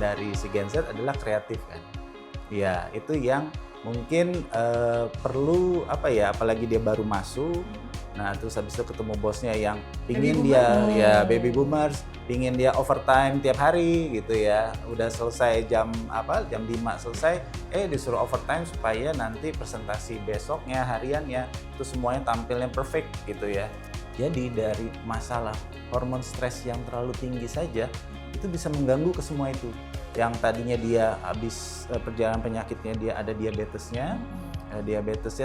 dari si Gen Z adalah kreatif kan. Ya, itu yang mungkin perlu apalagi dia baru masuk. Nah, terus habis itu ketemu bosnya yang pingin dia baby boomers, pingin dia overtime tiap hari gitu ya. Udah selesai jam 5 selesai, disuruh overtime supaya nanti presentasi besoknya, hariannya itu semuanya tampilnya perfect gitu ya. Jadi dari masalah hormon stres yang terlalu tinggi saja itu bisa mengganggu ke semua itu. Yang tadinya dia habis perjalanan penyakitnya dia ada diabetesnya,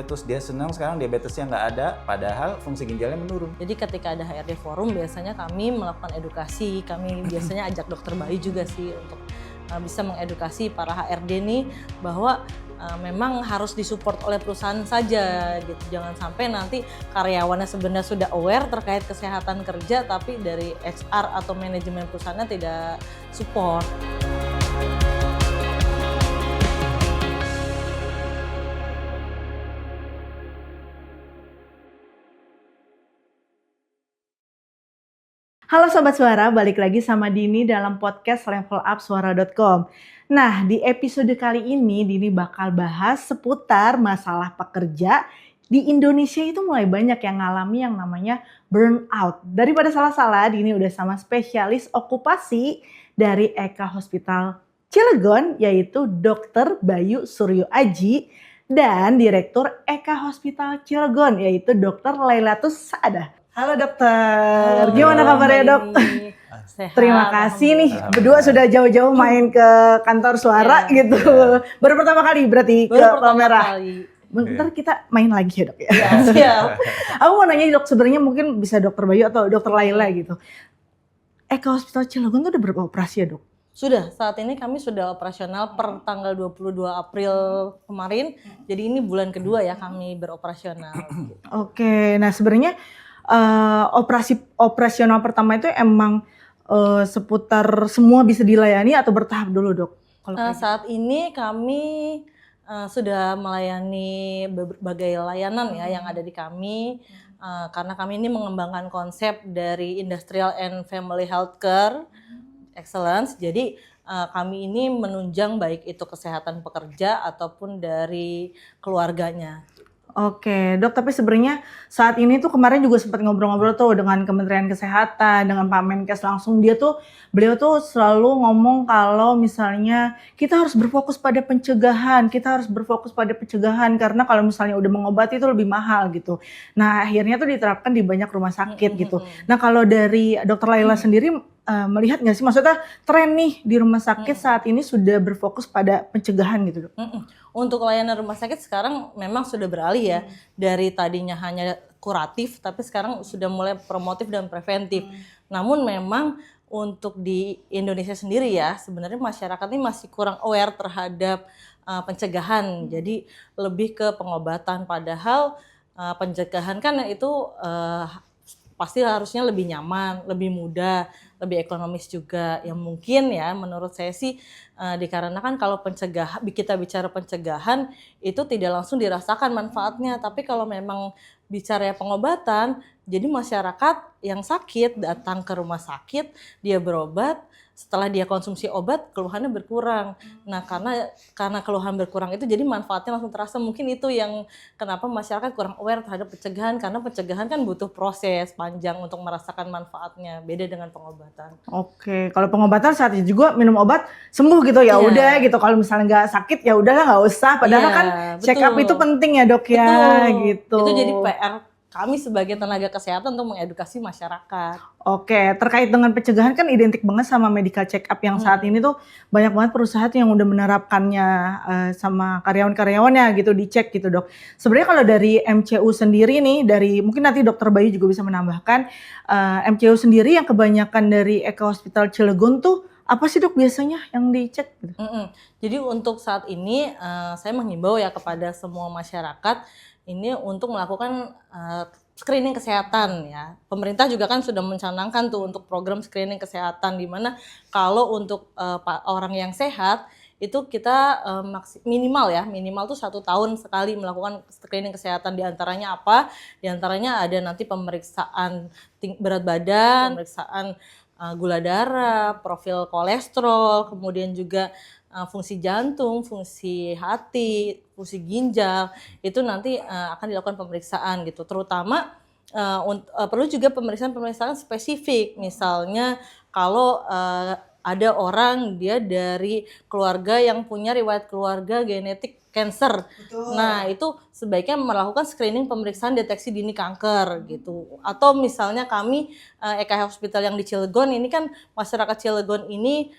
terus dia senang sekarang diabetesnya nggak ada, padahal fungsi ginjalnya menurun. Jadi ketika ada HRD forum biasanya kami melakukan edukasi, kami biasanya ajak dokter bayi juga sih untuk bisa mengedukasi para HRD nih bahwa memang harus disupport oleh perusahaan saja gitu. Jangan sampai nanti karyawannya sebenarnya sudah aware terkait kesehatan kerja tapi dari HR atau manajemen perusahaannya tidak support. Halo Sobat Suara, balik lagi sama Dini dalam podcast levelupsuara.com. Nah, di episode kali ini Dini bakal bahas seputar masalah pekerja. Di Indonesia itu mulai banyak yang ngalami yang namanya burnout. Daripada salah-salah, Dini udah sama spesialis okupasi dari Eka Hospital Cilegon, yaitu Dr. Bayu Suryo Aji, dan Direktur Eka Hospital Cilegon, yaitu Dr. Lailatus Saadah. Halo dokter, gimana kabarnya dok? Sehat, Terima kasih nih, berdua sudah jauh-jauh main ke kantor suara gitu. Baru pertama kali berarti ke Palmerah. Bentar kita main lagi ya dok ya. Siap. Aku mau nanya dok, sebenarnya mungkin bisa dokter Bayu atau dokter Laila gitu. Eka Hospital Cilegon tuh udah berapa operasi ya dok? Sudah, saat ini kami sudah operasional per tanggal 22 April kemarin. Jadi ini bulan kedua ya kami beroperasional. Oke, nah sebenarnya operasional pertama itu emang seputar semua bisa dilayani atau bertahap dulu dok? Saat ini kami sudah melayani berbagai layanan ya yang ada di kami karena kami ini mengembangkan konsep dari Industrial and Family Healthcare Excellence. Jadi kami ini menunjang baik itu kesehatan pekerja ataupun dari keluarganya. Oke dok, tapi sebenarnya saat ini tuh kemarin juga sempat ngobrol-ngobrol tuh dengan Kementerian Kesehatan, dengan Pak Menkes langsung, beliau tuh selalu ngomong kalau misalnya kita harus berfokus pada pencegahan, karena kalau misalnya udah mengobati itu lebih mahal gitu. Nah akhirnya tuh diterapkan di banyak rumah sakit gitu. Nah kalau dari dokter Laila sendiri melihat nggak sih, maksudnya tren nih di rumah sakit saat ini sudah berfokus pada pencegahan gitu dok? Untuk layanan rumah sakit sekarang memang sudah beralih ya, dari tadinya hanya kuratif tapi sekarang sudah mulai promotif dan preventif. Namun memang untuk di Indonesia sendiri ya sebenarnya masyarakat ini masih kurang aware terhadap pencegahan. Jadi lebih ke pengobatan, padahal pencegahan kan itu pasti harusnya lebih nyaman, lebih mudah, lebih ekonomis juga. Yang mungkin ya menurut saya sih dikarenakan kalau kita bicara pencegahan itu tidak langsung dirasakan manfaatnya. Tapi kalau memang bicara pengobatan, jadi masyarakat yang sakit datang ke rumah sakit, dia berobat, setelah dia konsumsi obat keluhannya berkurang. Nah karena keluhan berkurang itu jadi manfaatnya langsung terasa. Mungkin itu yang kenapa masyarakat kurang aware terhadap pencegahan, karena pencegahan kan butuh proses panjang untuk merasakan manfaatnya, beda dengan pengobatan. Oke, kalau pengobatan saat itu juga minum obat sembuh gitu ya udah gitu. Kalau misalnya nggak sakit ya udahlah nggak usah. Padahal kan check up itu penting ya dok ya gitu. Itu jadi PR kami sebagai tenaga kesehatan untuk mengedukasi masyarakat. Oke, terkait dengan pencegahan kan identik banget sama medical check up yang saat ini tuh banyak banget perusahaan yang udah menerapkannya sama karyawan-karyawannya gitu, dicek gitu dok. Sebenarnya kalau dari MCU sendiri nih, dari mungkin nanti dokter Bayu juga bisa menambahkan, MCU sendiri yang kebanyakan dari Eka Hospital Cilegon tuh apa sih dok biasanya yang dicek? Gitu? Jadi untuk saat ini saya menghimbau ya kepada semua masyarakat ini untuk melakukan screening kesehatan ya. Pemerintah juga kan sudah mencanangkan tuh untuk program screening kesehatan, di mana kalau untuk orang yang sehat itu kita minimal tuh 1 tahun sekali melakukan screening kesehatan. Di antaranya apa? Di antaranya ada nanti pemeriksaan berat badan, pemeriksaan gula darah, profil kolesterol, kemudian juga fungsi jantung, fungsi hati, fungsi ginjal, itu nanti akan dilakukan pemeriksaan gitu. Terutama perlu juga pemeriksaan spesifik, misalnya kalau ada orang dia dari keluarga yang punya riwayat keluarga genetik cancer. Nah, itu sebaiknya melakukan screening pemeriksaan deteksi dini kanker gitu. Atau misalnya kami EKH Hospital yang di Cilegon ini kan masyarakat Cilegon ini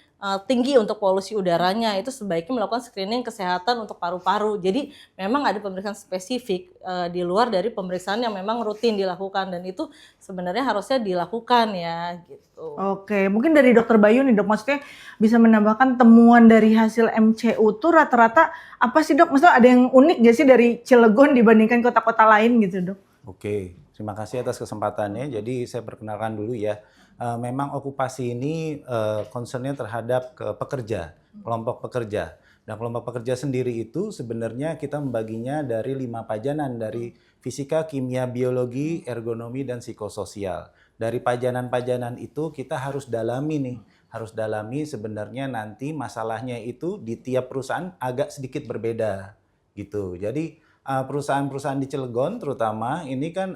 tinggi untuk polusi udaranya, itu sebaiknya melakukan screening kesehatan untuk paru-paru. Jadi memang ada pemeriksaan spesifik di luar dari pemeriksaan yang memang rutin dilakukan, dan itu sebenarnya harusnya dilakukan ya gitu. Oke, mungkin dari Dokter Bayu nih Dok, maksudnya bisa menambahkan temuan dari hasil MCU tuh rata-rata apa sih Dok? Maksudnya ada yang unik gak sih dari Cilegon dibandingkan kota-kota lain gitu Dok? Oke, terima kasih atas kesempatannya. Jadi saya perkenalkan dulu ya. Memang okupasi ini concernnya terhadap pekerja, kelompok pekerja. Dan kelompok pekerja sendiri itu sebenarnya kita membaginya dari 5 pajanan, dari fisika, kimia, biologi, ergonomi, dan psikososial. Dari pajanan-pajanan itu kita harus dalami nih, harus dalami sebenarnya nanti masalahnya itu di tiap perusahaan agak sedikit berbeda gitu. Jadi perusahaan-perusahaan di Cilegon terutama ini kan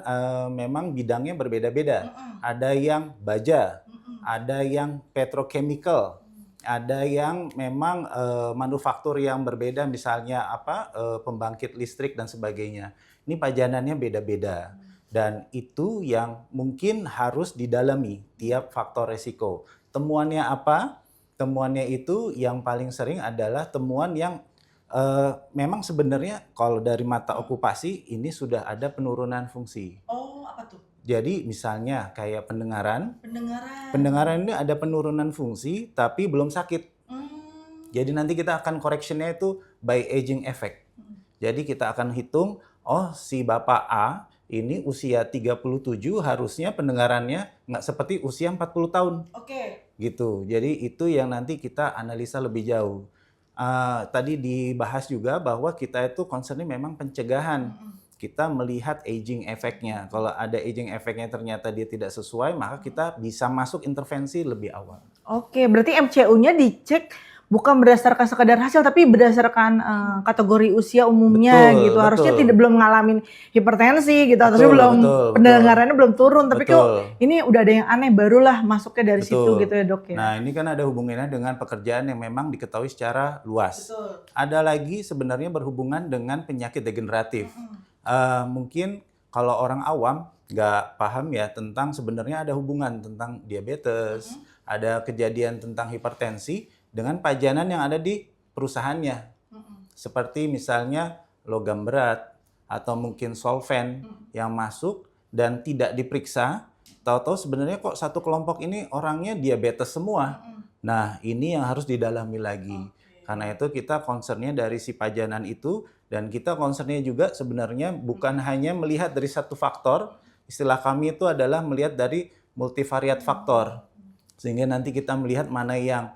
memang bidangnya berbeda-beda. Ada yang baja, ada yang petrochemical, ada yang memang manufaktur yang berbeda, misalnya pembangkit listrik dan sebagainya. Ini pajanannya beda-beda. Dan itu yang mungkin harus didalami tiap faktor resiko. Temuannya apa? Temuannya itu yang paling sering adalah temuan yang memang sebenarnya kalau dari mata okupasi ini sudah ada penurunan fungsi. Oh, apa tuh? Jadi misalnya kayak pendengaran. Pendengaran. Pendengaran ini ada penurunan fungsi tapi belum sakit. Jadi nanti kita akan correctionnya itu by aging effect. Jadi kita akan hitung, oh si Bapak A ini usia 37 harusnya pendengarannya nggak seperti usia 40 tahun. Oke. Gitu. Jadi itu yang nanti kita analisa lebih jauh. Tadi dibahas juga bahwa kita itu concernnya memang pencegahan. Kita melihat aging efeknya. Kalau ada aging efeknya ternyata dia tidak sesuai, maka kita bisa masuk intervensi lebih awal. Oke, berarti MCU-nya dicek bukan berdasarkan sekedar hasil, tapi berdasarkan kategori usia umumnya gitu. Harusnya belum ngalamin hipertensi gitu, atau pendengarannya belum turun. Tapi kok ini udah ada yang aneh, barulah masuknya dari situ gitu ya Dok ya. Nah ini kan ada hubungannya dengan pekerjaan yang memang diketahui secara luas. Ada lagi sebenarnya berhubungan dengan penyakit degeneratif. Mungkin kalau orang awam nggak paham ya tentang sebenarnya ada hubungan tentang diabetes, ada kejadian tentang hipertensi dengan pajanan yang ada di perusahaannya. Seperti misalnya logam berat atau mungkin solvent yang masuk dan tidak diperiksa, tahu-tahu sebenarnya kok satu kelompok ini orangnya diabetes semua. Nah, ini yang harus didalami lagi. Karena itu kita concernnya dari si pajanan itu, dan kita concernnya juga sebenarnya bukan hanya melihat dari satu faktor, istilah kami itu adalah melihat dari multivariat faktor. Sehingga nanti kita melihat mana yang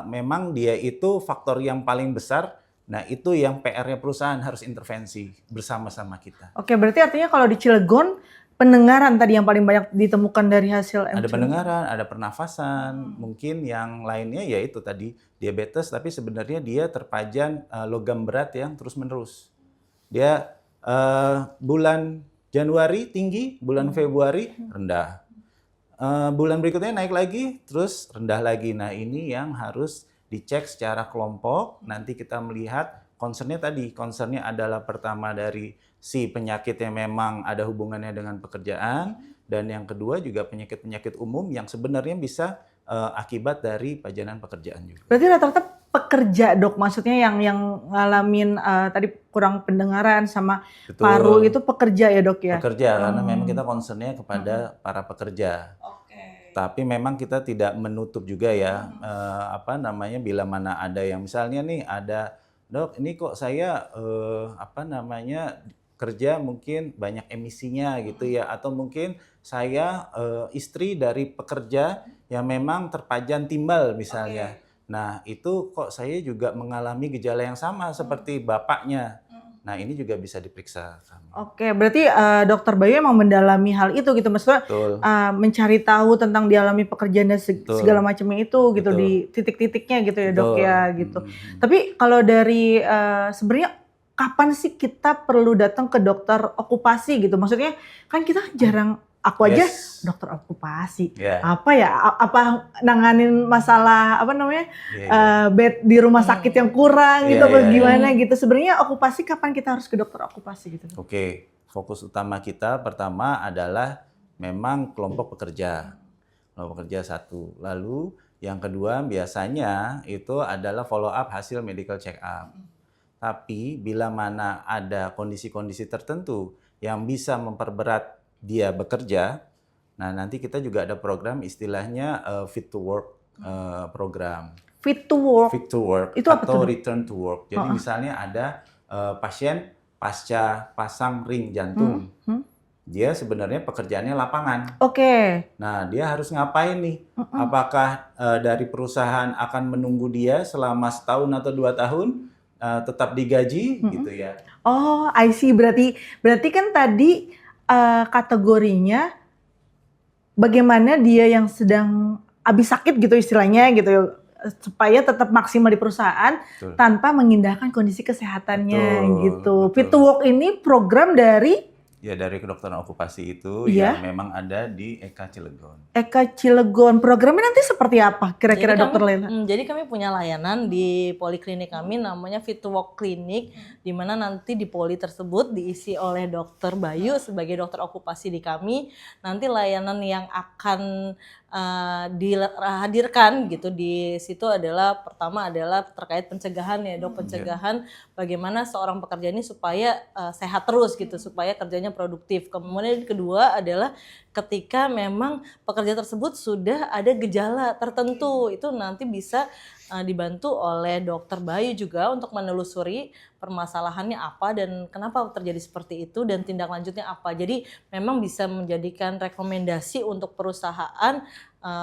memang dia itu faktor yang paling besar. Nah itu yang PR-nya perusahaan harus intervensi bersama-sama kita. Oke, berarti artinya kalau di Cilegon pendengaran tadi yang paling banyak ditemukan dari hasil MCU. Ada pendengaran, ada pernafasan, mungkin yang lainnya yaitu tadi diabetes, tapi sebenarnya dia terpajan logam berat yang terus-menerus. Dia bulan Januari tinggi, bulan Februari rendah. Bulan berikutnya naik lagi, terus rendah lagi. Nah ini yang harus dicek secara kelompok. Nanti kita melihat concernnya tadi. Concernnya adalah pertama dari si penyakit yang memang ada hubungannya dengan pekerjaan. Dan yang kedua juga penyakit-penyakit umum yang sebenarnya bisa akibat dari pajanan pekerjaan juga. Berarti rata-rata pekerja Dok, maksudnya yang ngalamin tadi kurang pendengaran sama paru itu pekerja ya Dok ya? Pekerja, karena memang kita concernnya kepada para pekerja. Tapi memang kita tidak menutup juga ya, bila mana ada yang misalnya nih ada, Dok ini kok saya kerja mungkin banyak emisinya gitu ya, atau mungkin saya istri dari pekerja yang memang terpajan timbal misalnya. Nah itu kok saya juga mengalami gejala yang sama seperti bapaknya. Nah, ini juga bisa diperiksa kami. Oke, berarti Dokter Bayu emang mendalami hal itu gitu, maksudnya Betul. mencari tahu tentang dialami pekerjaan dan Betul. segala macamnya itu gitu Betul. di titik-titiknya gitu ya Dok Betul. ya gitu. Tapi kalau dari sebenarnya kapan sih kita perlu datang ke dokter okupasi gitu? Maksudnya kan kita jarang, aku aja Yes. dokter okupasi. Ya. Apa ya? Apa nanganin masalah apa namanya? Iya. Bed di rumah sakit yang kurang gitu Iya, apa iya, iya. gimana gitu. Sebenarnya okupasi kapan kita harus ke dokter okupasi gitu? Oke, fokus utama kita pertama adalah memang kelompok pekerja. Kelompok pekerja satu. Lalu yang kedua biasanya itu adalah follow up hasil medical check up. Tapi bila mana ada kondisi-kondisi tertentu yang bisa memperberat dia bekerja, nah nanti kita juga ada program istilahnya Fit to Work program. Fit to work. Fit to Work Itu apa atau tuh, Dok? Return to Work. Jadi misalnya ada pasien pasca pasang ring jantung. Dia sebenarnya pekerjaannya lapangan. Oke. Nah, dia harus ngapain nih? Apakah dari perusahaan akan menunggu dia selama setahun atau 2 tahun tetap digaji gitu ya? Oh, I see. Berarti kan tadi kategorinya bagaimana dia yang sedang habis sakit gitu istilahnya gitu supaya tetap maksimal di perusahaan Betul. tanpa mengindahkan kondisi kesehatannya Betul, gitu. betul. Fit to work ini program dari Ya, dari kedokteran okupasi itu Iya. yang memang ada di Eka Cilegon. Eka Cilegon. Programnya nanti seperti apa kira-kira Jadi Dokter Lela? Jadi kami punya layanan di poliklinik kami namanya Fit to Work Clinic, di mana nanti di poli tersebut diisi oleh Dokter Bayu sebagai dokter okupasi di kami. Nanti layanan yang akan dihadirkan gitu di situ adalah pertama adalah terkait pencegahan ya Dok, pencegahan bagaimana seorang pekerja ini supaya sehat terus gitu, supaya kerjanya produktif. Kemudian kedua adalah ketika memang pekerja tersebut sudah ada gejala tertentu, itu nanti bisa dibantu oleh Dokter Bayu juga untuk menelusuri permasalahannya apa dan kenapa terjadi seperti itu dan tindak lanjutnya apa. Jadi memang bisa menjadikan rekomendasi untuk perusahaan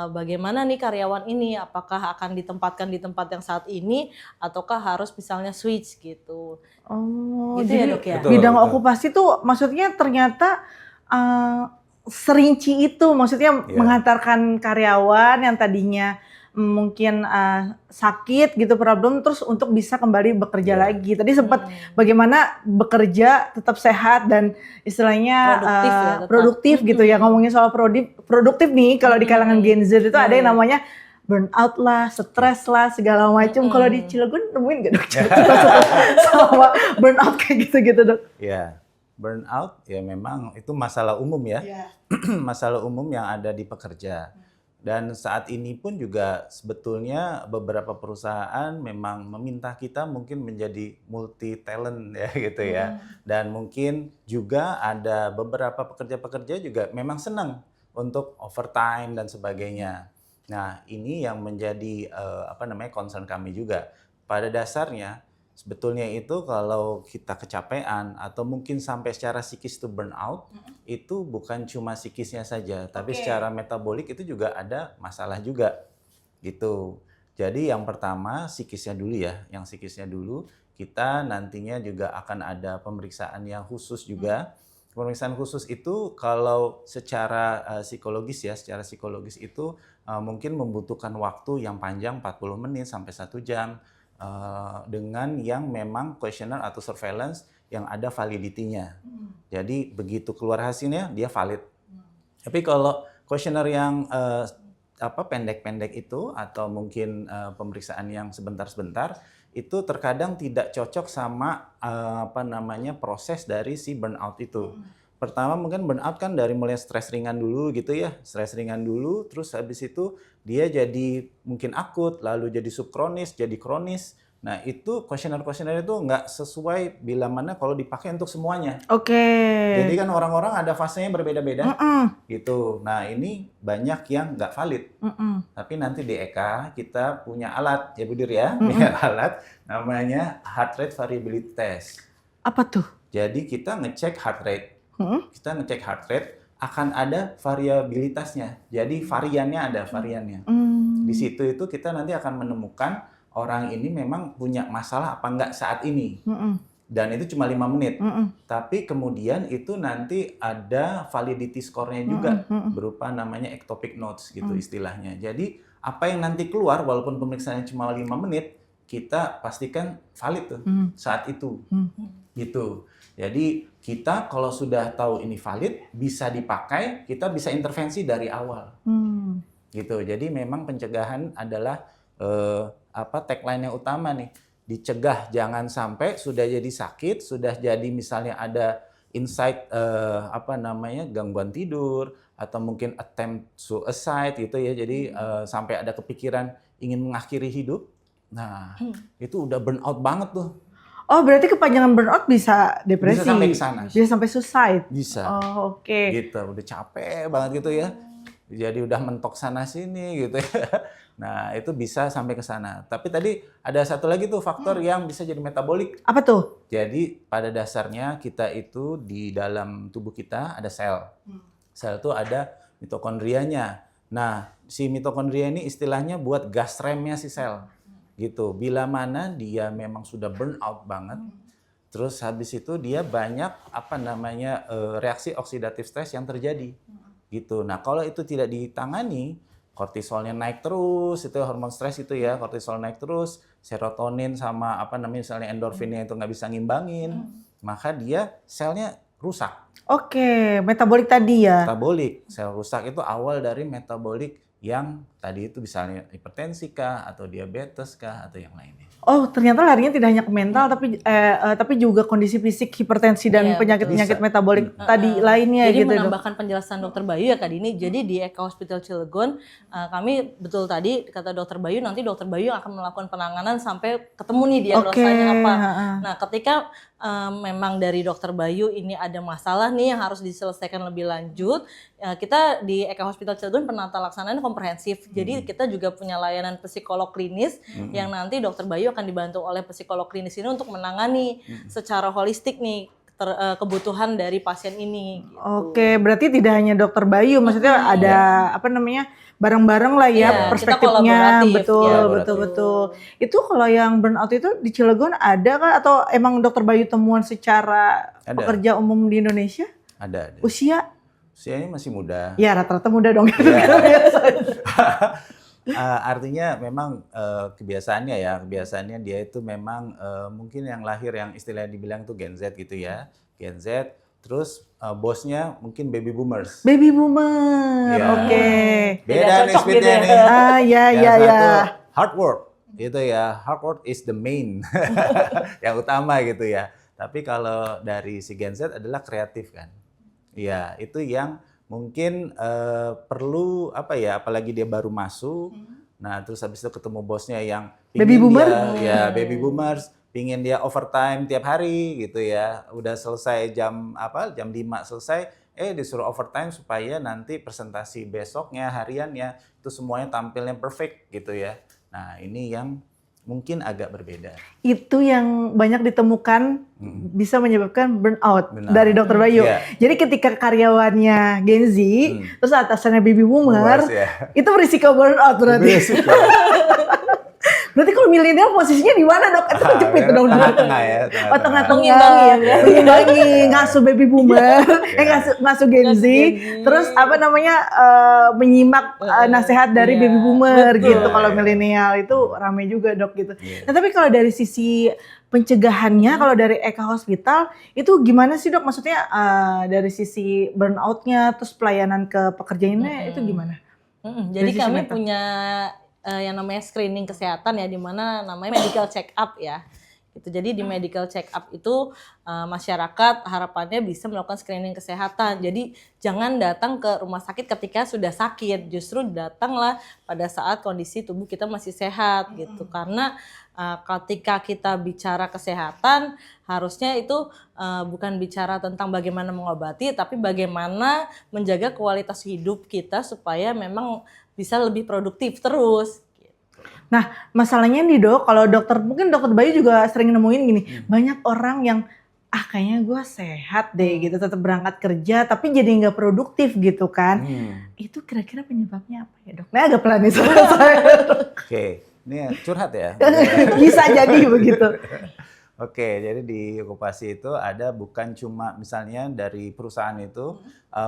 bagaimana nih karyawan ini, apakah akan ditempatkan di tempat yang saat ini ataukah harus misalnya switch gitu. Oh, Gitu ya, jadi Dok ya? Betul, bidang betul. okupasi tuh maksudnya ternyata serinci itu, maksudnya Iya. menghantarkan karyawan yang tadinya mungkin sakit gitu problem terus untuk bisa kembali bekerja Iya. lagi. Tadi sempat bagaimana bekerja tetap sehat dan istilahnya Produktif ya, tetap. produktif gitu ya. Ngomongin soal produktif nih kalau di kalangan Gen Z itu ada yang namanya burnout lah, stres lah, segala macam. Kalau di Cilegon nemuin nggak Dok? Sama burnout kayak gitu-gitu Dok? Ya, burnout ya memang itu masalah umum ya. Masalah umum yang ada di pekerja. Dan saat ini pun juga sebetulnya beberapa perusahaan memang meminta kita mungkin menjadi multi talent ya gitu ya. Dan mungkin juga ada beberapa pekerja-pekerja juga memang senang untuk overtime dan sebagainya. Nah, ini yang menjadi concern kami juga. Pada dasarnya sebetulnya itu kalau kita kecapean atau mungkin sampai secara psikis itu burnout, itu bukan cuma psikisnya saja, tapi secara metabolik itu juga ada masalah juga gitu. Jadi yang pertama psikisnya dulu ya, yang psikisnya dulu kita nantinya juga akan ada pemeriksaan yang khusus juga. Pemeriksaan khusus itu kalau secara psikologis ya, secara psikologis itu mungkin membutuhkan waktu yang panjang 40 menit sampai 1 jam. Dengan yang memang questionnaire atau surveillance yang ada validity-nya. Jadi begitu keluar hasilnya dia valid. Tapi kalau questionnaire yang pendek-pendek itu atau mungkin pemeriksaan yang sebentar-sebentar itu terkadang tidak cocok sama proses dari si burnout itu. Pertama mungkin burnout kan dari mulai stres ringan dulu gitu ya, stres ringan dulu, terus habis itu dia jadi mungkin akut, lalu jadi subkronis, jadi kronis. Nah itu kuesioner itu nggak sesuai bila mana kalau dipakai untuk semuanya. Oke. Jadi kan orang-orang ada fasenya berbeda-beda gitu. Nah ini banyak yang nggak valid. Tapi nanti di Eka kita punya alat ya Bu Dir ya, punya alat namanya heart rate variability test. Apa tuh? Jadi kita ngecek heart rate. Kita ngecek heart rate akan ada variabilitasnya. Jadi variannya ada variannya. Di situ itu kita nanti akan menemukan orang ini memang punya masalah apa enggak saat ini. dan itu cuma 5 menit. Tapi kemudian itu nanti ada validity score-nya juga berupa namanya ectopic notes gitu istilahnya. Jadi apa yang nanti keluar walaupun pemeriksaannya cuma 5 menit, kita pastikan valid tuh saat itu. Gitu. Jadi kita kalau sudah tahu ini valid, bisa dipakai, kita bisa intervensi dari awal. Gitu. Jadi memang pencegahan adalah tagline yang utama nih. Dicegah, jangan sampai sudah jadi sakit, sudah jadi misalnya ada insight gangguan tidur atau mungkin attempt suicide gitu ya. Jadi sampai ada kepikiran ingin mengakhiri hidup. Nah, itu udah burnout banget tuh. Oh, berarti kepanjangan burnout bisa depresi. Bisa sampai ke sana. Bisa sampai suicide. Bisa. Oh, oke. Gitu, udah capek banget gitu ya. Jadi udah mentok sana sini gitu ya. Nah, itu bisa sampai ke sana. Tapi tadi ada satu lagi tuh faktor yang bisa jadi metabolik. Apa tuh? Jadi pada dasarnya kita itu di dalam tubuh kita ada sel. Sel itu ada mitokondrianya. Nah, si mitokondria ini istilahnya buat gas remnya si sel. Gitu. Bila mana dia memang sudah burn out banget, terus habis itu dia banyak reaksi oksidatif stres yang terjadi. Gitu. Nah, kalau itu tidak ditangani, kortisolnya naik terus, itu hormon stres itu ya, kortisol naik terus, serotonin sama misalnya endorfinnya itu nggak bisa ngimbangin, maka dia selnya rusak. Oke, metabolik tadi ya. Metabolik, sel rusak itu awal dari metabolik yang tadi itu misalnya hipertensi kah, atau diabetes kah, atau yang lainnya. Oh, ternyata larinya tidak hanya ke mental, tapi juga kondisi fisik, hipertensi dan penyakit-penyakit metabolik tadi lainnya. Jadi gitu. menambahkan penjelasan Dokter Bayu ya Kak Dini. Jadi di Eka Hospital Cilegon, kami betul tadi kata Dokter Bayu, nanti Dokter Bayu akan melakukan penanganan sampai ketemu nih diagnosanya apa. Nah, ketika memang dari Dokter Bayu ini ada masalah nih yang harus diselesaikan lebih lanjut, kita di Eka Hospital Cilegon penata laksanaan komprehensif. Jadi kita juga punya layanan psikolog klinis yang nanti Dokter Bayu akan dibantu oleh psikolog klinis ini untuk menangani secara holistik nih kebutuhan dari pasien ini. Gitu. Oke, berarti tidak hanya Dokter Bayu, maksudnya ada bareng-bareng lah ya perspektifnya. Betul. Itu kalau yang burnout itu di Cilegon ada kah atau emang Dokter Bayu temuan secara pekerja umum di Indonesia? Ada. Usianya masih muda. Ya, rata-rata muda dong. Artinya memang kebiasaannya dia itu memang mungkin yang lahir yang istilahnya dibilang tuh Gen Z gitu ya. Gen Z, terus bosnya mungkin baby boomers. Baby boomer, oke. Beda nih speednya nih. Satu hard work gitu ya. Hard work is the main yang utama gitu ya. Tapi kalau dari si Gen Z adalah kreatif kan. Iya, itu yang mungkin perlu apalagi dia baru masuk. Nah, terus habis itu ketemu bosnya yang baby boomer. Baby boomers, pingin dia overtime tiap hari gitu ya. Udah selesai jam 5 selesai, disuruh overtime supaya nanti presentasi besoknya, hariannya itu semuanya tampilnya perfect gitu ya. Nah, ini yang mungkin agak berbeda. Itu yang banyak ditemukan bisa menyebabkan burnout dari Dokter Bayu. Jadi ketika karyawannya Gen Z, terus atasannya baby boomer, itu berisiko burnout berarti. Berarti kalau milenial posisinya di mana Dok? Itu kejepit dong. Tengah-tengah ya. Tengah-tengah. Mengimbangi, ngasuh baby boomer, ngasuh Gen Z, terus menyimak nasihat dari baby boomer gitu. Kalau milenial itu ramai juga Dok gitu. Nah tapi kalau dari sisi pencegahannya, kalau dari Eka Hospital itu gimana sih Dok? Maksudnya dari sisi burnout-nya, terus pelayanan ke pekerjaannya itu gimana? Jadi kami punya yang namanya screening kesehatan ya, di mana namanya medical check up ya. Gitu. Jadi di medical check up itu masyarakat harapannya bisa melakukan screening kesehatan. Jadi jangan datang ke rumah sakit ketika sudah sakit, justru datanglah pada saat kondisi tubuh kita masih sehat gitu. Karena ketika kita bicara kesehatan, harusnya itu bukan bicara tentang bagaimana mengobati, tapi bagaimana menjaga kualitas hidup kita supaya memang bisa lebih produktif terus. Nah, masalahnya nih Dok, kalau mungkin Dokter Bayu juga sering nemuin gini, banyak orang yang kayaknya gue sehat deh gitu, tetap berangkat kerja tapi jadi nggak produktif gitu kan. Itu kira-kira penyebabnya apa ya Dok? Nah agak pelan nih saya. Oke, ini curhat ya. Bisa jadi begitu. Oke, jadi di okupasi itu ada bukan cuma misalnya dari perusahaan itu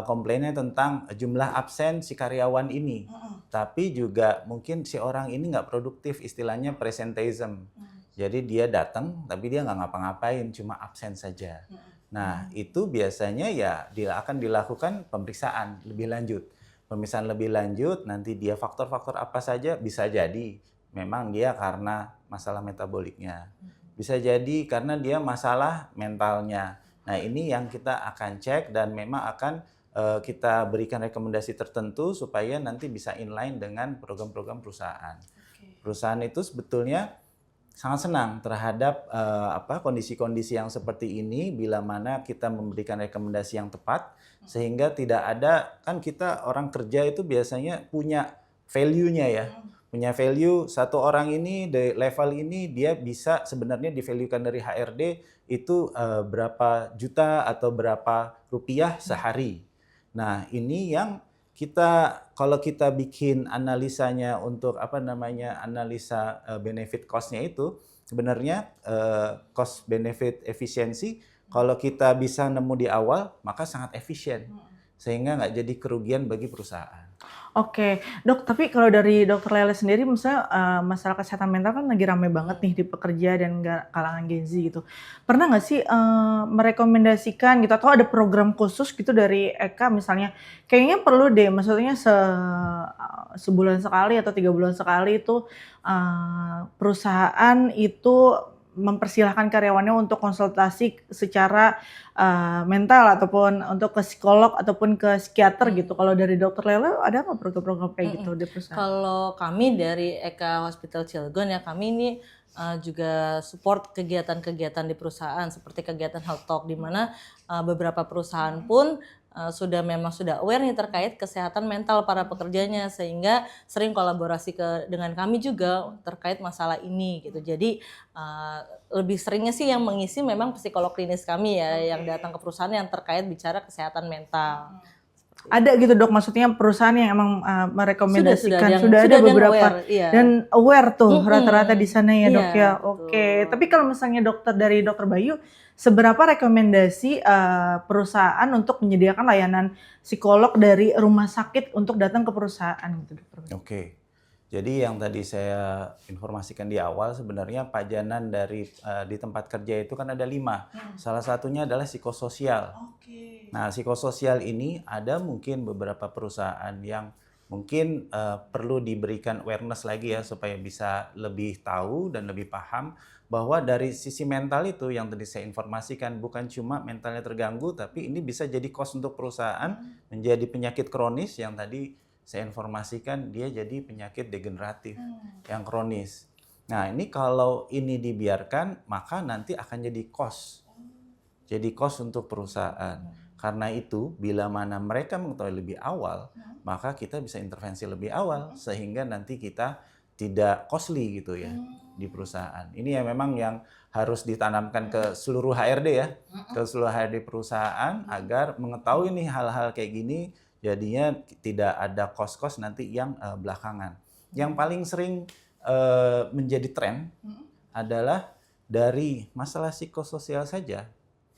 komplainnya tentang jumlah absen si karyawan ini, tapi juga mungkin si orang ini nggak produktif, istilahnya presenteeism. Jadi dia datang tapi dia nggak ngapa-ngapain, cuma absen saja. Nah, itu biasanya ya akan dilakukan pemeriksaan lebih lanjut. Pemeriksaan lebih lanjut, nanti dia faktor-faktor apa saja, bisa jadi memang dia karena masalah metaboliknya. Bisa jadi karena dia masalah mentalnya. Nah, ini yang kita akan cek dan memang akan kita berikan rekomendasi tertentu supaya nanti bisa inline dengan program-program perusahaan. Perusahaan itu sebetulnya sangat senang terhadap kondisi-kondisi yang seperti ini bila mana kita memberikan rekomendasi yang tepat sehingga tidak ada, kan kita orang kerja itu biasanya punya value-nya ya. Punya value, satu orang ini di level ini dia bisa sebenarnya di-value-kan dari HRD itu berapa juta atau berapa rupiah sehari. Nah, ini yang kalau kita bikin analisanya untuk analisa benefit cost-nya itu sebenarnya cost benefit efisiensi kalau kita bisa nemu di awal maka sangat efisien sehingga nggak jadi kerugian bagi perusahaan. Oke, Dok, tapi kalau dari Dokter Lele sendiri misalnya masalah kesehatan mental kan lagi rame banget nih di pekerja dan kalangan Gen Z gitu. Pernah nggak sih merekomendasikan gitu atau ada program khusus gitu dari Eka misalnya kayaknya perlu deh maksudnya sebulan sekali atau 3 bulan sekali itu perusahaan itu mempersilahkan karyawannya untuk konsultasi secara mental ataupun untuk ke psikolog ataupun ke psikiater gitu. Kalau dari Dokter Lele ada nggak program-program kayak gitu di perusahaan? Kalau kami dari Eka Hospital Cilegon ya, kami ini juga support kegiatan-kegiatan di perusahaan seperti kegiatan health talk di mana beberapa perusahaan pun sudah aware nih terkait kesehatan mental para pekerjanya sehingga sering kolaborasi dengan kami juga terkait masalah ini gitu. Jadi lebih seringnya sih yang mengisi memang psikolog klinis kami ya yang datang ke perusahaan yang terkait bicara kesehatan mental. Ada gitu Dok, maksudnya perusahaan yang emang merekomendasikan sudah ada dan beberapa aware, iya. dan aware tuh rata-rata di sana ya Dok Iya, ya. Oke, tapi kalau misalnya dari Dokter Bayu, seberapa rekomendasi perusahaan untuk menyediakan layanan psikolog dari rumah sakit untuk datang ke perusahaan gitu Dokter Bayu? Oke. Jadi yang tadi saya informasikan di awal sebenarnya pajanan di tempat kerja itu kan ada 5. Salah satunya adalah psikososial. Nah, psikososial ini ada mungkin beberapa perusahaan yang mungkin perlu diberikan awareness lagi ya supaya bisa lebih tahu dan lebih paham bahwa dari sisi mental itu yang tadi saya informasikan bukan cuma mentalnya terganggu tapi ini bisa jadi cost untuk perusahaan menjadi penyakit kronis yang tadi saya informasikan dia jadi penyakit degeneratif yang kronis. Nah, ini kalau ini dibiarkan maka nanti akan jadi cost. Jadi cost untuk perusahaan. Karena itu bila mana mereka mengetahui lebih awal, maka kita bisa intervensi lebih awal sehingga nanti kita tidak costly gitu ya di perusahaan. Ini ya memang yang harus ditanamkan ke seluruh HRD ya, ke seluruh HRD perusahaan agar mengetahui nih hal-hal kayak gini. Jadinya tidak ada cost-cost nanti yang belakangan. Yang paling sering menjadi tren adalah dari masalah psikososial saja.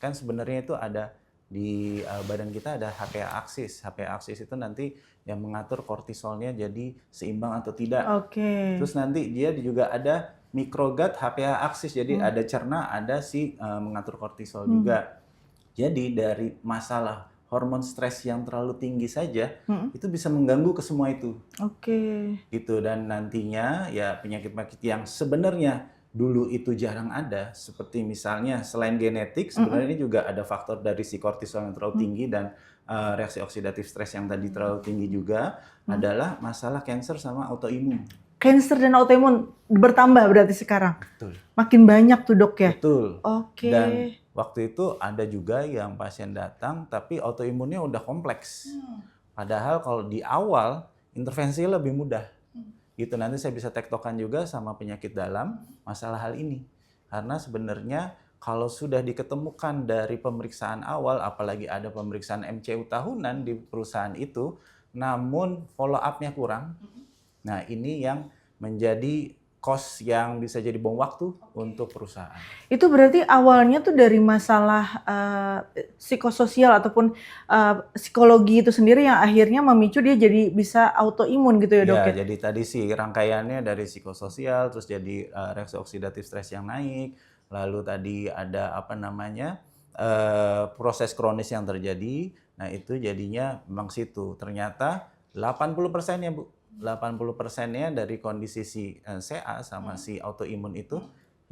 Kan sebenarnya itu ada di badan kita ada HPA axis. HPA axis itu nanti yang mengatur kortisolnya jadi seimbang atau tidak. Oke. Terus nanti dia juga ada microgut HPA axis. Jadi ada cerna, ada mengatur kortisol juga. Jadi dari masalah hormon stres yang terlalu tinggi saja itu bisa mengganggu ke semua itu. Oke. Gitu dan nantinya ya penyakit-penyakit yang sebenarnya dulu itu jarang ada seperti misalnya selain genetik sebenarnya ini juga ada faktor dari si kortisol yang terlalu tinggi dan reaksi oksidatif stres yang tadi terlalu tinggi juga adalah masalah kanker sama autoimun. Cancer dan autoimun bertambah berarti sekarang? Betul. Makin banyak tuh Dok ya? Betul. Oke. Dan waktu itu ada juga yang pasien datang tapi autoimunnya udah kompleks. Padahal kalau di awal intervensinya lebih mudah. Gitu nanti saya bisa tektokan juga sama penyakit dalam masalah hal ini. Karena sebenarnya kalau sudah diketemukan dari pemeriksaan awal apalagi ada pemeriksaan MCU tahunan di perusahaan itu namun follow up-nya kurang. Nah, ini yang menjadi cost yang bisa jadi bom waktu untuk perusahaan. Itu berarti awalnya tuh dari masalah psikososial ataupun psikologi itu sendiri yang akhirnya memicu dia jadi bisa autoimun gitu ya dok Ya, ya? jadi tadi sih rangkaiannya dari psikososial, terus jadi reaksi oksidatif stres yang naik, lalu tadi ada apa namanya proses kronis yang terjadi. Nah itu jadinya memang situ. Ternyata 80%-nya Bu, 80%-nya dari kondisi si CA sama si autoimun itu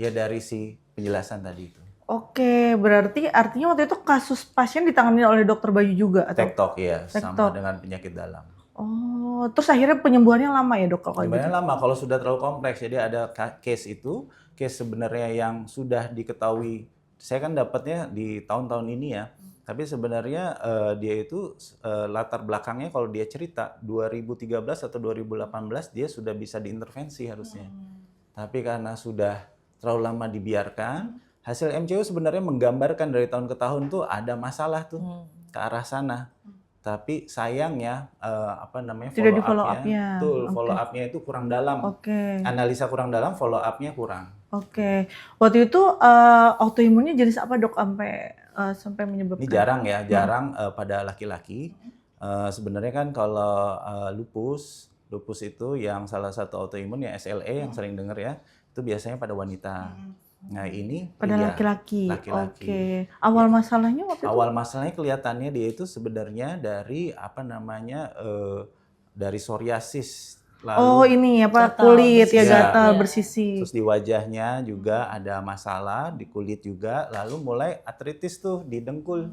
ya dari si penjelasan tadi itu. Oke, berarti artinya waktu itu kasus pasien ditangani oleh dokter Bayu juga atau? TikTok ya, sama TikTok. dengan penyakit dalam. Oh, terus akhirnya penyembuhannya lama ya dok kalau gitu? Sebenarnya lama kalau sudah terlalu kompleks. Jadi ada case itu, case sebenarnya yang sudah diketahui. Saya kan dapatnya di tahun-tahun ini ya. Tapi sebenarnya dia itu latar belakangnya kalau dia cerita 2013 atau 2018 dia sudah bisa diintervensi harusnya. Tapi karena sudah terlalu lama dibiarkan, hasil MCU sebenarnya menggambarkan dari tahun ke tahun tuh ada masalah tuh ke arah sana. Tapi sayangnya apa namanya Tidak di follow follow up-nya. betul, Oke. follow up-nya itu kurang dalam. Oke. Analisa kurang dalam, follow up-nya kurang. Oke. Waktu itu autoimunnya jenis apa dok sampai menyebabkan? Ini jarang ya, jarang pada laki-laki. Sebenarnya kan kalau lupus itu yang salah satu autoimun ya SLE yang sering dengar ya, itu biasanya pada wanita. Nah ini Pada iya, laki-laki. laki-laki. Oke. Awal masalahnya waktu itu? Awal masalahnya kelihatannya dia itu sebenarnya dari apa namanya dari psoriasis. Oh Lalu ini apa Gatal, kulit ya bersisi. gatal Iya. bersisi. terus di wajahnya juga ada masalah, di kulit juga, lalu mulai artritis tuh di dengkul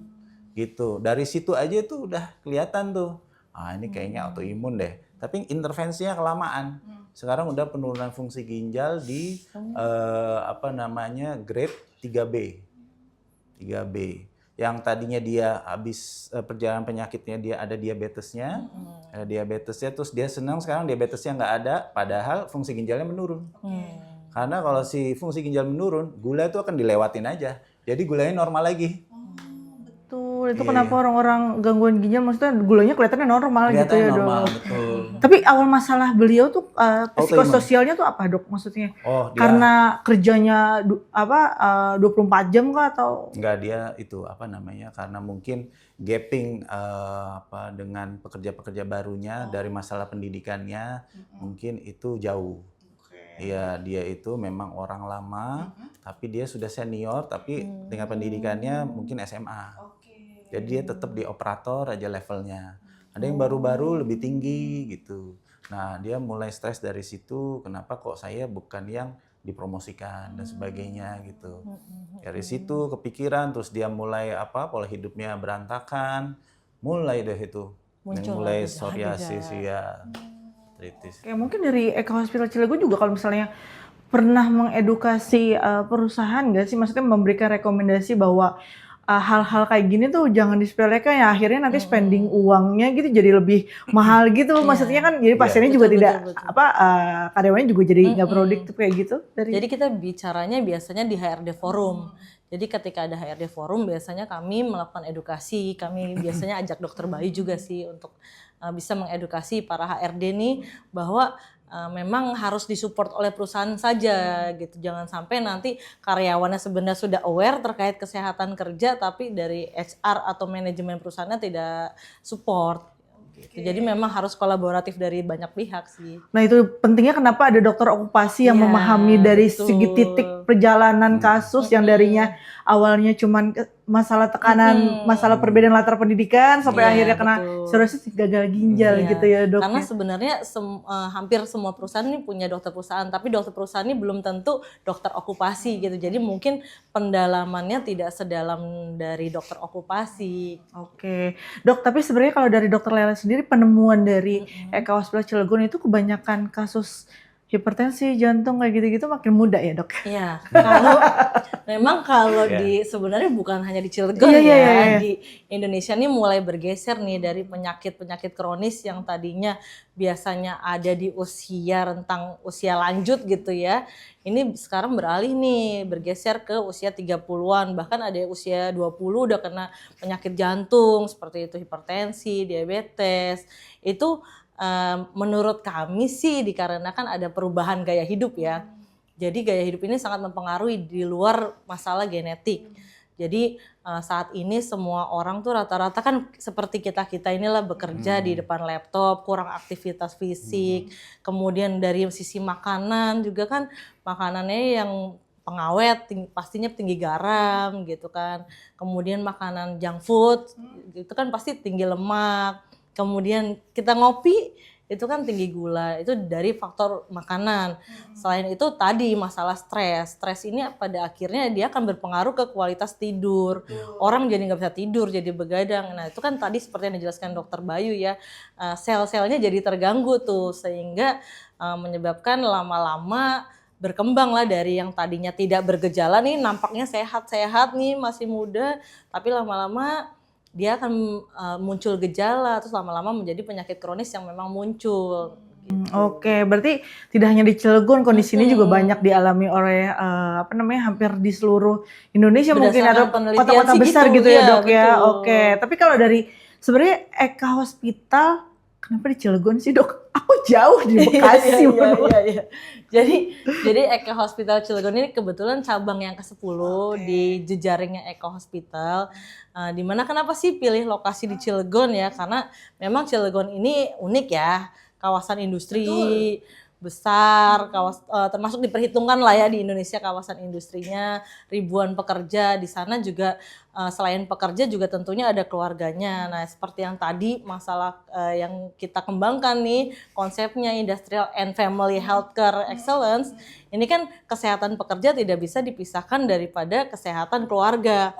gitu. Dari situ aja tuh udah kelihatan tuh, ini kayaknya autoimun deh. Tapi intervensinya kelamaan. Sekarang udah penurunan fungsi ginjal di apa namanya grade 3B. 3B. Yang tadinya dia habis perjalanan penyakitnya dia ada diabetesnya, terus dia senang sekarang diabetesnya nggak ada, padahal fungsi ginjalnya menurun. Karena kalau si fungsi ginjal menurun, gula itu akan dilewatin aja, jadi gulanya normal lagi. Betul, itu Iya, kenapa orang-orang gangguan ginjal maksudnya gulanya kelihatannya normal gitu Kelihatannya ya normal, dok. betul. Tapi awal masalah beliau tuh Autoimun. psikososialnya tuh apa dok maksudnya? Oh, dia Karena kerjanya 24 jam kah atau? enggak, dia itu apa namanya? Karena mungkin gapping apa dengan pekerja-pekerja barunya dari masalah pendidikannya, mungkin itu jauh. Iya, dia itu memang orang lama, tapi dia sudah senior, tapi dengan pendidikannya mungkin SMA. Jadi dia tetap di operator aja levelnya. Ada yang baru-baru lebih tinggi gitu. Nah, dia mulai stres dari situ, kenapa kok saya bukan yang dipromosikan dan sebagainya gitu. Dari situ kepikiran, terus dia mulai apa, pola hidupnya berantakan, mulai deh itu. Muncul Mulai lagi psoriasis gejala. ya, artritis. Kayak mungkin dari Eka Hospital Cilegon juga kalau misalnya pernah mengedukasi perusahaan nggak sih? Maksudnya memberikan rekomendasi bahwa hal-hal kayak gini tuh jangan disepelekan ya akhirnya nanti spending uangnya gitu jadi lebih mahal gitu. Maksudnya kan jadi pasiennya juga Betul, tidak betul. karyawannya juga jadi nggak produktif kayak gitu dari. Jadi kita bicaranya biasanya di HRD forum. Jadi ketika ada HRD forum biasanya kami melakukan edukasi, kami biasanya ajak dokter Bayu juga sih untuk bisa mengedukasi para HRD nih bahwa memang harus disupport oleh perusahaan saja gitu. Jangan sampai nanti karyawannya sebenarnya sudah aware terkait kesehatan kerja tapi dari HR atau manajemen perusahaannya tidak support. Gitu. Jadi memang harus kolaboratif dari banyak pihak sih. Nah itu pentingnya kenapa ada dokter okupasi yang Iya, memahami dari betul. segi titik perjalanan kasus yang darinya awalnya cuman masalah tekanan, masalah perbedaan latar pendidikan sampai Iya, akhirnya kena betul. psoriasis gagal ginjal Iya, gitu ya dok. karena ya. sebenarnya hampir semua perusahaan ini punya dokter perusahaan, tapi dokter perusahaan ini belum tentu dokter okupasi gitu. Jadi mungkin pendalamannya tidak sedalam dari dokter okupasi. Oke, dok. Tapi sebenarnya kalau dari dokter Lela sendiri penemuan dari Eka Hospital Cilegon itu kebanyakan kasus hipertensi, jantung kayak gitu-gitu makin muda ya dok. Iya, kalau Iya. di sebenarnya bukan hanya di Cilegon Iya, ya, iya, iya. di Indonesia ini mulai bergeser nih dari penyakit-penyakit kronis yang tadinya biasanya ada di usia rentang usia lanjut gitu ya. Ini sekarang beralih nih, bergeser ke usia 30-an, bahkan ada yang usia 20 udah kena penyakit jantung seperti itu hipertensi, diabetes. Itu menurut kami sih dikarenakan ada perubahan gaya hidup ya. Jadi gaya hidup ini sangat mempengaruhi di luar masalah genetik. Jadi saat ini semua orang tuh rata-rata kan seperti kita inilah bekerja di depan laptop, kurang aktivitas fisik. Kemudian dari sisi makanan juga kan makanannya yang pengawet, pastinya tinggi garam gitu kan. Kemudian makanan junk food itu kan pasti tinggi lemak. Kemudian kita ngopi itu kan tinggi gula, itu dari faktor makanan. Selain itu tadi masalah stres ini pada akhirnya dia akan berpengaruh ke kualitas tidur. Orang jadi nggak bisa tidur, jadi begadang. Nah itu kan tadi seperti yang dijelaskan Dokter Bayu ya, sel-selnya jadi terganggu tuh sehingga menyebabkan lama-lama berkembang lah dari yang tadinya tidak bergejala nih nampaknya sehat-sehat nih masih muda, tapi lama-lama dia akan muncul gejala, terus lama-lama menjadi penyakit kronis yang memang muncul. Gitu. Oke, berarti tidak hanya di Cilegon, kondisi ini juga banyak dialami oleh hampir di seluruh Indonesia, mungkin ada kota-kota besar gitu ya Dok ya. Oke, tapi kalau dari sebenarnya Eka Hospital, kenapa di Cilegon sih Dok? Aku jauh di Bekasi. Iya. Jadi Eka Hospital Cilegon ini kebetulan cabang yang ke-10 di jejaringnya Eka Hospital. Di mana kenapa sih pilih lokasi di Cilegon ya? Karena memang Cilegon ini unik ya, kawasan industri besar, termasuk diperhitungkan lah ya di Indonesia kawasan industrinya, ribuan pekerja di sana juga. Selain pekerja juga tentunya ada keluarganya. Nah seperti yang tadi masalah yang kita kembangkan nih konsepnya Industrial and Family Healthcare Excellence, ini kan kesehatan pekerja tidak bisa dipisahkan daripada kesehatan keluarga.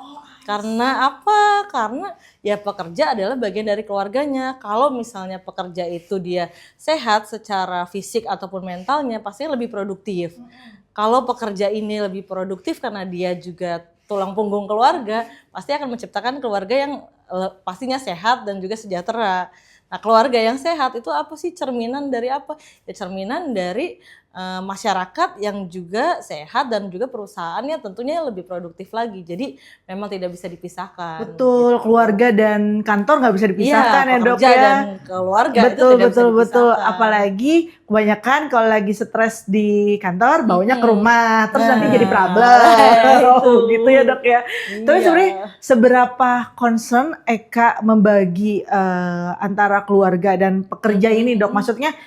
Karena apa? Karena ya pekerja adalah bagian dari keluarganya. Kalau misalnya pekerja itu dia sehat secara fisik ataupun mentalnya pasti lebih produktif. Kalau pekerja ini lebih produktif karena dia juga tulang punggung keluarga, pasti akan menciptakan keluarga yang pastinya sehat dan juga sejahtera. Nah, keluarga yang sehat itu apa sih? Cerminan dari apa? Ya cerminan dari masyarakat yang juga sehat dan juga perusahaannya tentunya lebih produktif lagi. Jadi memang tidak bisa dipisahkan. Betul, gitu. Keluarga dan kantor nggak bisa dipisahkan ya Dok ya. Dan keluarga betul, itu tidak bisa dipisahkan. Betul. Apalagi kebanyakan kalau lagi stres di kantor baunya ke rumah, terus nanti jadi problem. Gitu ya Dok ya. Tapi sebenarnya seberapa concern Eka membagi antara keluarga dan pekerja ini Dok? Maksudnya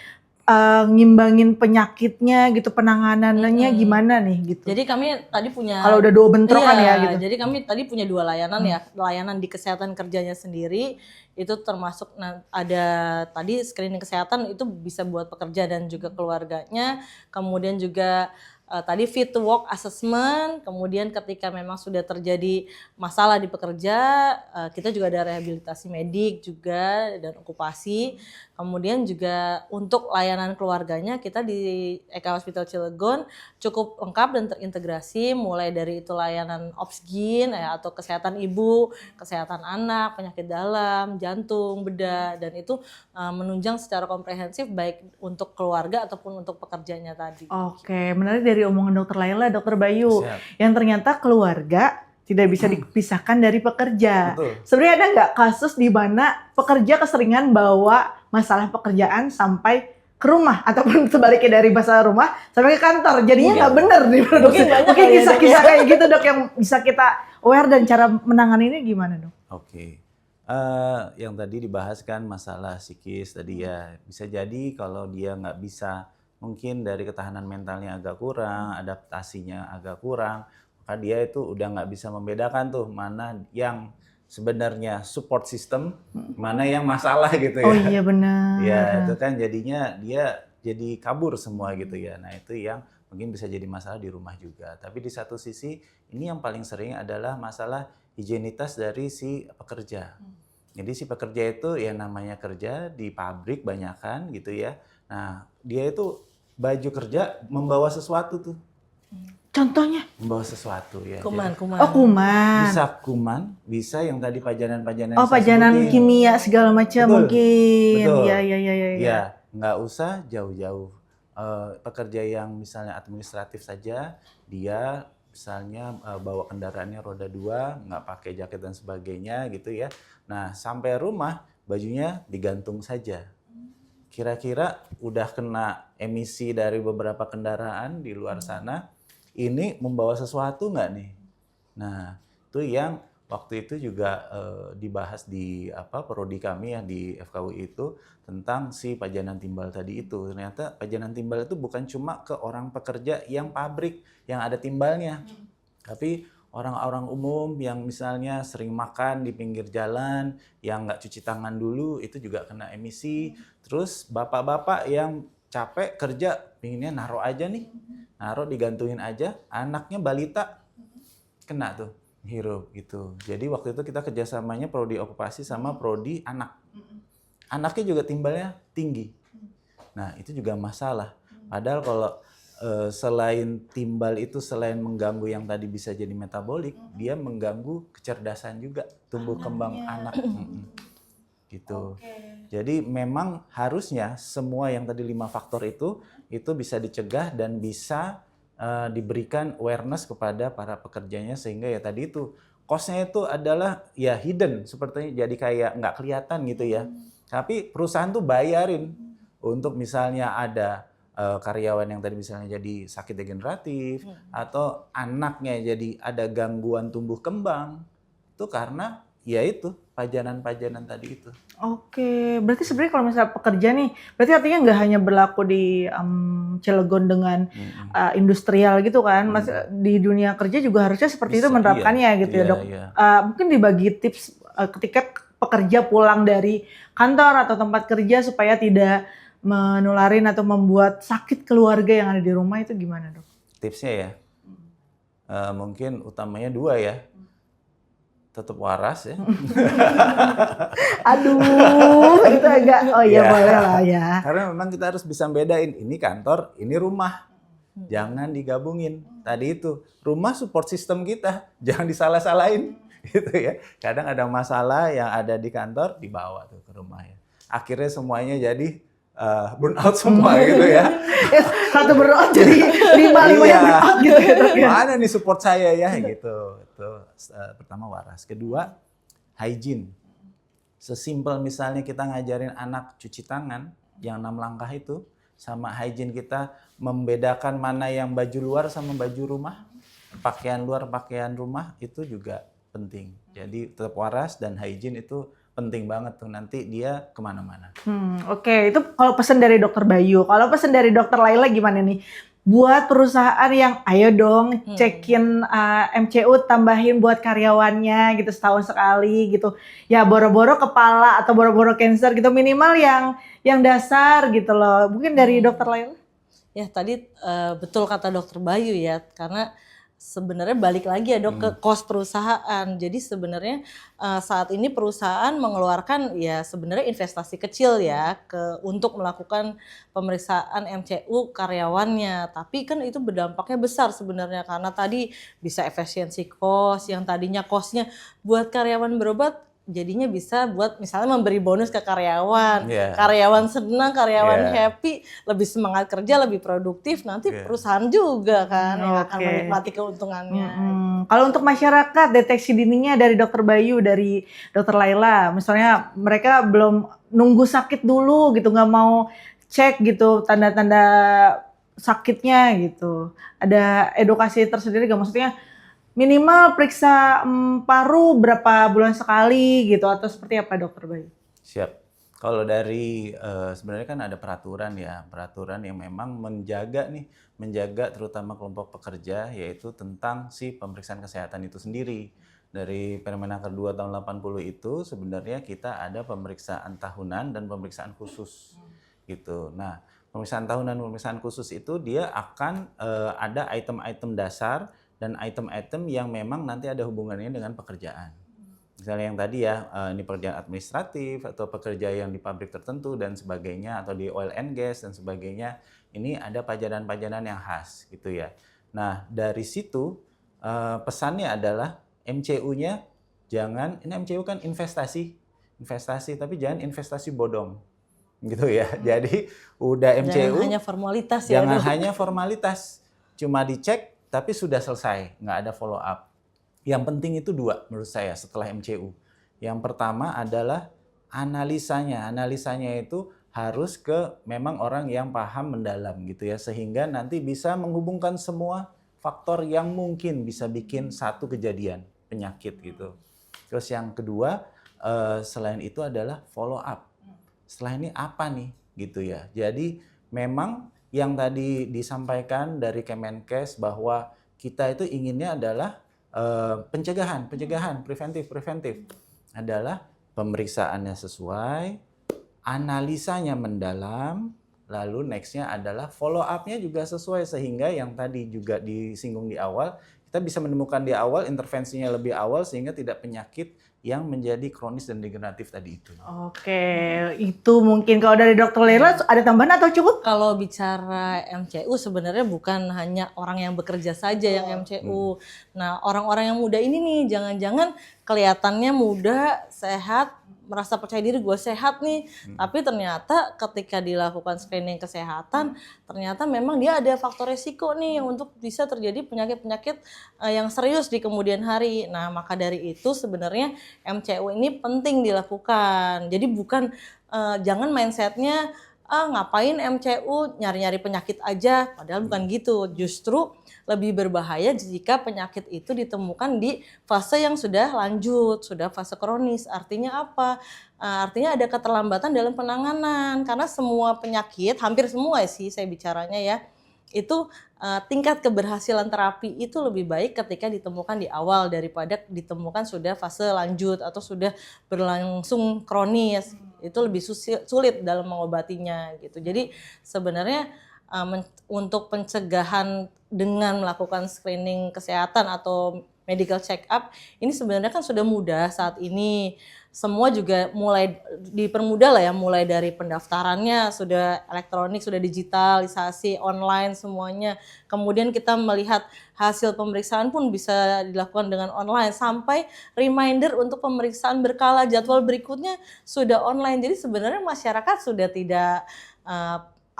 ngimbangin penyakitnya gitu, penanganannya gimana nih gitu. Jadi kami tadi punya, kalau udah dua bentrokan ya gitu. Jadi kami tadi punya 2 layanan ya, layanan di kesehatan kerjanya sendiri itu termasuk ada tadi screening kesehatan itu bisa buat pekerja dan juga keluarganya, kemudian juga tadi fit to work assessment, kemudian ketika memang sudah terjadi masalah di pekerja, kita juga ada rehabilitasi medik juga dan okupasi. Kemudian juga untuk layanan keluarganya kita di Eka Hospital Cilegon cukup lengkap dan terintegrasi, mulai dari itu layanan OPSGIN atau kesehatan ibu, kesehatan anak, penyakit dalam, jantung, bedah, dan itu menunjang secara komprehensif baik untuk keluarga ataupun untuk pekerjanya tadi. Oke, menarik dari omongan Dokter Laila, Dokter Bayu, yang ternyata keluarga tidak bisa dipisahkan dari pekerja. Betul. Sebenarnya ada nggak kasus di mana pekerja keseringan bawa masalah pekerjaan sampai ke rumah ataupun sebaliknya dari masalah rumah sampai ke kantor, jadinya nggak benar nih produksi. Mungkin kisah-kisah kayak gitu Dok yang bisa kita aware dan cara menangani ini gimana Dok? Oke. Yang tadi dibahas kan masalah psikis tadi ya, bisa jadi kalau dia nggak bisa, mungkin dari ketahanan mentalnya agak kurang, adaptasinya agak kurang, maka dia itu udah nggak bisa membedakan tuh mana yang sebenarnya support system, mana yang masalah gitu ya. Oh iya benar. Ya itu kan jadinya dia jadi kabur semua gitu ya. Nah itu yang mungkin bisa jadi masalah di rumah juga. Tapi di satu sisi ini yang paling sering adalah masalah higienitas dari si pekerja. Jadi si pekerja itu ya namanya kerja di pabrik banyakan gitu ya. Nah dia itu baju kerja membawa sesuatu tuh. Contohnya? Membawa sesuatu ya. Kuman. Oh kuman. Bisa kuman, bisa yang tadi pajanan-pajanan. Oh pajanan kimia segala macam mungkin. Betul. Ya. Ya, nggak usah jauh-jauh. Pekerja yang misalnya administratif saja, dia misalnya bawa kendaraannya roda 2, nggak pakai jaket dan sebagainya gitu ya. Nah sampai rumah bajunya digantung saja. kira-kira udah kena emisi dari beberapa kendaraan di luar sana, ini membawa sesuatu nggak nih? Nah, itu yang waktu itu juga dibahas di prodi kami ya di FKUI itu tentang si pajanan timbal tadi itu. Ternyata pajanan timbal itu bukan cuma ke orang pekerja yang pabrik yang ada timbalnya, tapi orang-orang umum yang misalnya sering makan di pinggir jalan, yang nggak cuci tangan dulu, itu juga kena emisi. Terus bapak-bapak yang capek kerja, pinginnya naruh aja nih, naruh digantungin aja, anaknya balita kena tuh hirup gitu. Jadi waktu itu kita kerjasamanya prodi okupasi sama prodi anak. Anaknya juga timbalnya tinggi. Nah itu juga masalah. Padahal kalau selain timbal itu selain mengganggu yang tadi bisa jadi metabolik, dia mengganggu kecerdasan juga, tumbuh kembang anak. Gitu. Jadi memang harusnya semua yang tadi 5 faktor itu bisa dicegah dan bisa diberikan awareness kepada para pekerjanya sehingga ya tadi itu cost-nya itu adalah ya hidden sepertinya jadi kayak nggak kelihatan gitu ya. Tapi perusahaan tuh bayarin untuk misalnya ada karyawan yang tadi misalnya jadi sakit degeneratif atau anaknya jadi ada gangguan tumbuh kembang itu karena ya itu pajanan-pajanan tadi itu. Oke, berarti sebenarnya kalau misalnya pekerja nih, berarti artinya nggak hanya berlaku di Cilegon dengan industrial gitu kan, Mas, di dunia kerja juga harusnya seperti itu menerapkannya gitu ya dok. Mungkin dibagi tips ketika pekerja pulang dari kantor atau tempat kerja supaya tidak menularin atau membuat sakit keluarga yang ada di rumah itu gimana dok? Tipsnya ya, mungkin utamanya 2 ya. Tetap waras ya. Aduh, itu agak boleh lah ya. Karena memang kita harus bisa bedain ini kantor, ini rumah. Jangan digabungin. Tadi itu rumah support system kita, jangan disalah-salahin gitu ya. Kadang ada masalah yang ada di kantor dibawa tuh ke rumah ya. Akhirnya semuanya jadi burnout semua gitu ya. Satu burnout jadi 5 yang burnout gitu ya. Mana nih support saya ya gitu. Itu pertama waras. Kedua, hygiene. Sesimpel misalnya kita ngajarin anak cuci tangan yang 6 langkah itu sama hygiene kita membedakan mana yang baju luar sama baju rumah. Pakaian luar, pakaian rumah itu juga penting. Jadi tetap waras dan hygiene itu penting banget tuh nanti dia kemana-mana. Oke, itu kalau pesan dari Dokter Bayu. Kalau pesan dari Dokter Laila gimana nih? Buat perusahaan yang ayo dong cekin MCU tambahin buat karyawannya gitu setahun sekali gitu. Ya boro-boro kepala atau boro-boro cancer gitu minimal yang dasar gitu loh. Mungkin dari Dokter Laila? Ya tadi betul kata Dokter Bayu ya, karena sebenarnya balik lagi ya dok ke cost perusahaan. Jadi sebenarnya saat ini perusahaan mengeluarkan ya sebenarnya investasi kecil ya untuk melakukan pemeriksaan MCU karyawannya. Tapi kan itu berdampaknya besar sebenarnya karena tadi bisa efisiensi cost yang tadinya costnya buat karyawan berobat jadinya bisa buat misalnya memberi bonus ke karyawan, karyawan senang, karyawan happy, lebih semangat kerja, lebih produktif, nanti perusahaan juga kan yang akan menikmati keuntungannya. Kalau untuk masyarakat deteksi dininya dari Dokter Bayu, dari Dokter Laila, misalnya mereka belum nunggu sakit dulu gitu, nggak mau cek gitu tanda-tanda sakitnya gitu, ada edukasi tersendiri nggak maksudnya? Minimal periksa paru berapa bulan sekali gitu atau seperti apa Dokter Bayu? Siap. Kalau dari sebenarnya kan ada peraturan ya, peraturan yang memang menjaga terutama kelompok pekerja yaitu tentang si pemeriksaan kesehatan itu sendiri. Dari Permenaker 2 tahun 80 itu sebenarnya kita ada pemeriksaan tahunan dan pemeriksaan khusus gitu. Nah, pemeriksaan tahunan dan pemeriksaan khusus itu dia akan ada item-item dasar dan item-item yang memang nanti ada hubungannya dengan pekerjaan. Misalnya yang tadi ya, ini pekerjaan administratif atau pekerja yang di pabrik tertentu dan sebagainya atau di oil and gas dan sebagainya, ini ada pajanan-pajanan yang khas gitu ya. Nah dari situ pesannya adalah MCU-nya jangan, ini MCU kan investasi tapi jangan investasi bodong gitu ya. Jadi udah MCU jangan hanya formalitas ya. Jangan hanya formalitas, cuma dicek tapi sudah selesai, nggak ada follow up. Yang penting itu 2 menurut saya setelah MCU. Yang pertama adalah analisanya. Analisanya itu harus ke memang orang yang paham mendalam gitu ya, sehingga nanti bisa menghubungkan semua faktor yang mungkin bisa bikin satu kejadian penyakit gitu. Terus yang kedua, selain itu adalah follow up. Setelah ini apa nih gitu ya. Jadi memang yang tadi disampaikan dari Kemenkes bahwa kita itu inginnya adalah pencegahan, preventif adalah pemeriksaannya sesuai, analisanya mendalam, lalu nextnya adalah follow up-nya juga sesuai, sehingga yang tadi juga disinggung di awal, kita bisa menemukan di awal, intervensinya lebih awal sehingga tidak penyakit yang menjadi kronis dan degeneratif tadi itu. Oke, itu mungkin kalau dari Dokter Laila ada tambahan atau cukup? Kalau bicara MCU sebenarnya bukan hanya orang yang bekerja saja yang MCU. Nah, orang-orang yang muda ini nih jangan-jangan kelihatannya muda, sehat, merasa percaya diri gue sehat nih, tapi ternyata ketika dilakukan screening kesehatan, ternyata memang dia ada faktor resiko nih untuk bisa terjadi penyakit-penyakit yang serius di kemudian hari. Nah, maka dari itu sebenarnya MCU ini penting dilakukan. Jadi bukan jangan mindsetnya ngapain MCU nyari-nyari penyakit aja, padahal bukan gitu. Justru lebih berbahaya jika penyakit itu ditemukan di fase yang sudah lanjut, sudah fase kronis. Artinya apa? Artinya ada keterlambatan dalam penanganan, karena semua penyakit, hampir semua sih saya bicaranya ya, itu tingkat keberhasilan terapi itu lebih baik ketika ditemukan di awal daripada ditemukan sudah fase lanjut atau sudah berlangsung kronis. Itu lebih sulit dalam mengobatinya gitu. Jadi sebenarnya untuk pencegahan dengan melakukan screening kesehatan atau medical check up ini sebenarnya kan sudah mudah saat ini. Semua juga mulai dipermudah lah ya, mulai dari pendaftarannya sudah elektronik, sudah digitalisasi, online semuanya. Kemudian kita melihat hasil pemeriksaan pun bisa dilakukan dengan online, sampai reminder untuk pemeriksaan berkala jadwal berikutnya sudah online. Jadi sebenarnya masyarakat sudah tidak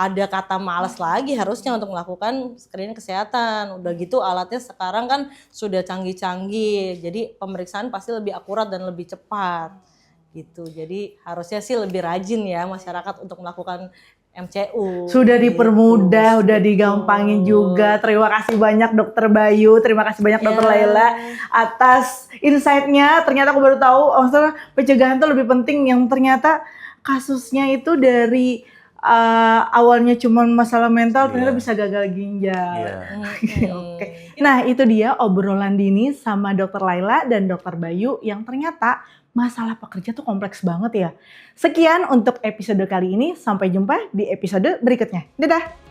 ada kata malas lagi harusnya untuk melakukan screening kesehatan. Udah gitu alatnya sekarang kan sudah canggih-canggih, jadi pemeriksaan pasti lebih akurat dan lebih cepat gitu. Jadi harusnya sih lebih rajin ya masyarakat untuk melakukan MCU. Sudah dipermudah, gitu. udah digampangin juga. Terima kasih banyak Dokter Bayu, terima kasih banyak Dokter Laila atas insight-nya. Ternyata aku baru tahu, maksudnya pencegahan itu lebih penting, yang ternyata kasusnya itu dari awalnya cuma masalah mental, ternyata bisa gagal ginjal. Oke. Nah, itu dia obrolan Dini sama Dokter Laila dan Dokter Bayu yang ternyata masalah pekerja tuh kompleks banget ya. Sekian untuk episode kali ini, sampai jumpa di episode berikutnya. Dadah!